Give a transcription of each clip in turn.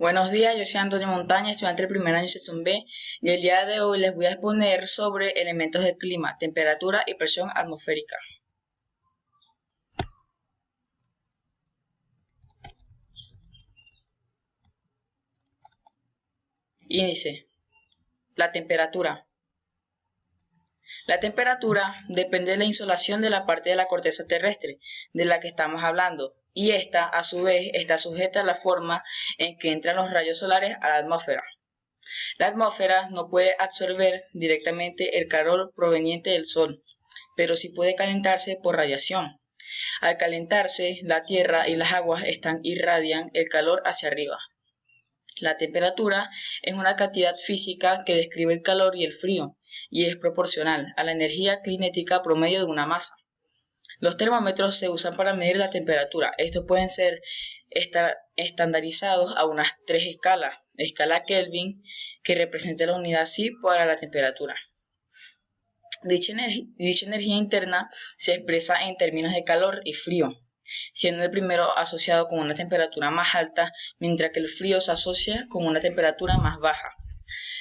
Buenos días, yo soy Antonio Montaña, estudiante del primer año sección B, y el día de hoy les voy a exponer sobre elementos del clima, temperatura y presión atmosférica. Índice. La temperatura. La temperatura depende de la insolación de la parte de la corteza terrestre de la que estamos hablando, y esta, a su vez, está sujeta a la forma en que entran los rayos solares a la atmósfera. La atmósfera no puede absorber directamente el calor proveniente del sol, pero sí puede calentarse por radiación. Al calentarse, la tierra y las aguas irradian el calor hacia arriba. La temperatura es una cantidad física que describe el calor y el frío, y es proporcional a la energía cinética promedio de una masa. Los termómetros se usan para medir la temperatura. Estos pueden ser estandarizados a unas 3 escalas. Escala Kelvin, que representa la unidad Psi para la temperatura. Dicha energía interna se expresa en términos de calor y frío, siendo el primero asociado con una temperatura más alta, mientras que el frío se asocia con una temperatura más baja.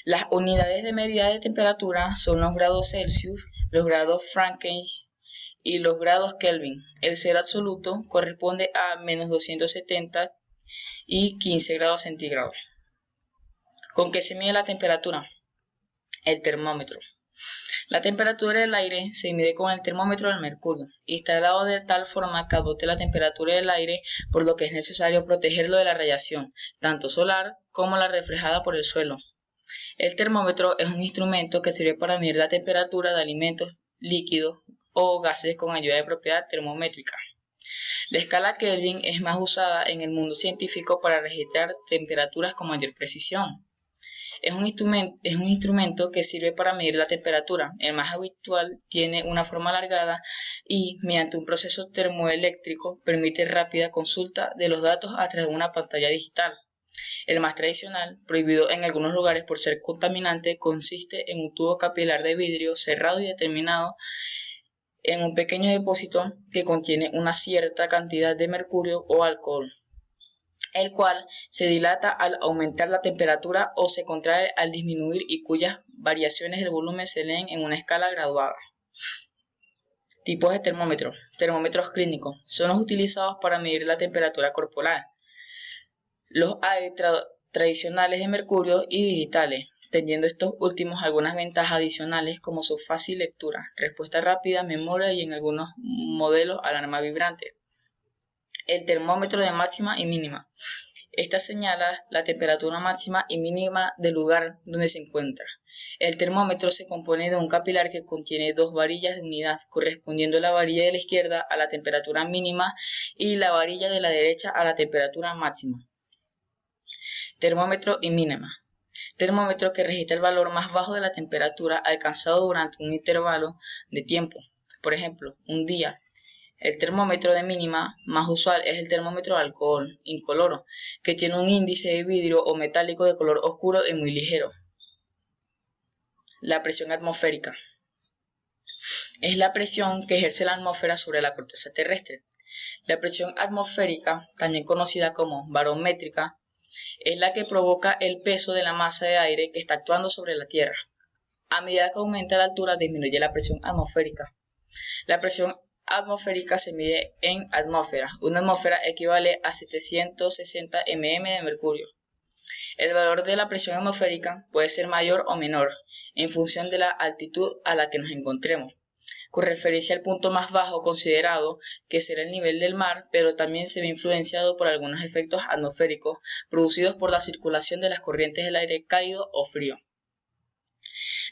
Las unidades de medida de temperatura son los grados Celsius, los grados Fahrenheit y los grados Kelvin. El cero absoluto corresponde a menos 270 y 15 grados centígrados. ¿Con qué se mide la temperatura? El termómetro. La temperatura del aire se mide con el termómetro del mercurio y está dado de tal forma que adopte la temperatura del aire, por lo que es necesario protegerlo de la radiación, tanto solar como la reflejada por el suelo. El termómetro es un instrumento que sirve para medir la temperatura de alimentos, líquidos o gases con ayuda de propiedad termométrica. La escala Kelvin es más usada en el mundo científico para registrar temperaturas con mayor precisión. Es un instrumento que sirve para medir la temperatura. El más habitual tiene una forma alargada y, mediante un proceso termoeléctrico, permite rápida consulta de los datos a través de una pantalla digital. El más tradicional, prohibido en algunos lugares por ser contaminante, consiste en un tubo capilar de vidrio cerrado y determinado en un pequeño depósito que contiene una cierta cantidad de mercurio o alcohol, el cual se dilata al aumentar la temperatura o se contrae al disminuir y cuyas variaciones del volumen se leen en una escala graduada. Tipos de termómetros. Termómetros clínicos. Son los utilizados para medir la temperatura corporal. Los hay tradicionales de mercurio y digitales, teniendo estos últimos algunas ventajas adicionales como su fácil lectura, respuesta rápida, memoria y en algunos modelos alarma vibrante. El termómetro de máxima y mínima. Esta señala la temperatura máxima y mínima del lugar donde se encuentra. El termómetro se compone de un capilar que contiene dos varillas de unidad, correspondiendo la varilla de la izquierda a la temperatura mínima y la varilla de la derecha a la temperatura máxima. Termómetro y mínima. Termómetro que registra el valor más bajo de la temperatura alcanzado durante un intervalo de tiempo, por ejemplo, un día. El termómetro de mínima más usual es el termómetro de alcohol incoloro, que tiene un índice de vidrio o metálico de color oscuro y muy ligero. La presión atmosférica. Es la presión que ejerce la atmósfera sobre la corteza terrestre. La presión atmosférica, también conocida como barométrica, es la que provoca el peso de la masa de aire que está actuando sobre la Tierra. A medida que aumenta la altura, disminuye la presión atmosférica. La presión atmosférica se mide en atmósfera. Una atmósfera equivale a 760 mm de mercurio. El valor de la presión atmosférica puede ser mayor o menor en función de la altitud a la que nos encontremos, con referencia al punto más bajo considerado, que será el nivel del mar, pero también se ve influenciado por algunos efectos atmosféricos producidos por la circulación de las corrientes del aire cálido o frío.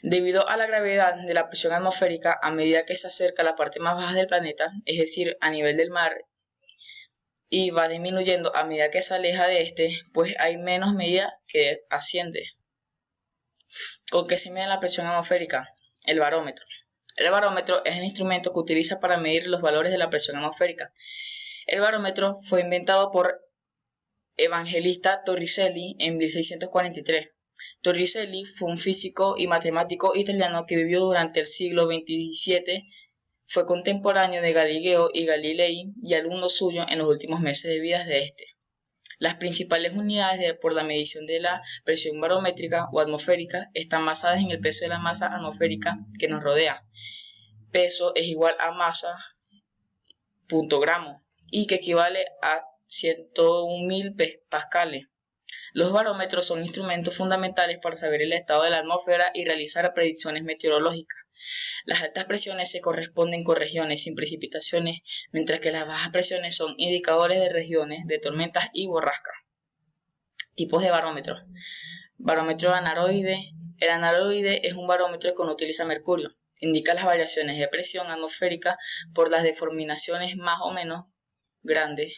Debido a la gravedad de la presión atmosférica, a medida que se acerca a la parte más baja del planeta, es decir, a nivel del mar, y va disminuyendo a medida que se aleja de este, pues hay menos medida que asciende. ¿Con qué se mide la presión atmosférica? El barómetro. El barómetro es el instrumento que utiliza para medir los valores de la presión atmosférica. El barómetro fue inventado por Evangelista Torricelli en 1643. Torricelli fue un físico y matemático italiano que vivió durante el siglo XXVII. Fue contemporáneo de Galileo y Galilei y alumno suyo en los últimos meses de vida de este. Las principales unidades por la medición de la presión barométrica o atmosférica están basadas en el peso de la masa atmosférica que nos rodea. Peso es igual a masa punto gramo y que equivale a 101.000 pascales. Los barómetros son instrumentos fundamentales para saber el estado de la atmósfera y realizar predicciones meteorológicas. Las altas presiones se corresponden con regiones sin precipitaciones, mientras que las bajas presiones son indicadores de regiones de tormentas y borrascas. Tipos de barómetros. Barómetro anaeroide. El anaeroide es un barómetro que no utiliza mercurio. Indica las variaciones de presión atmosférica por las deformaciones más o menos grandes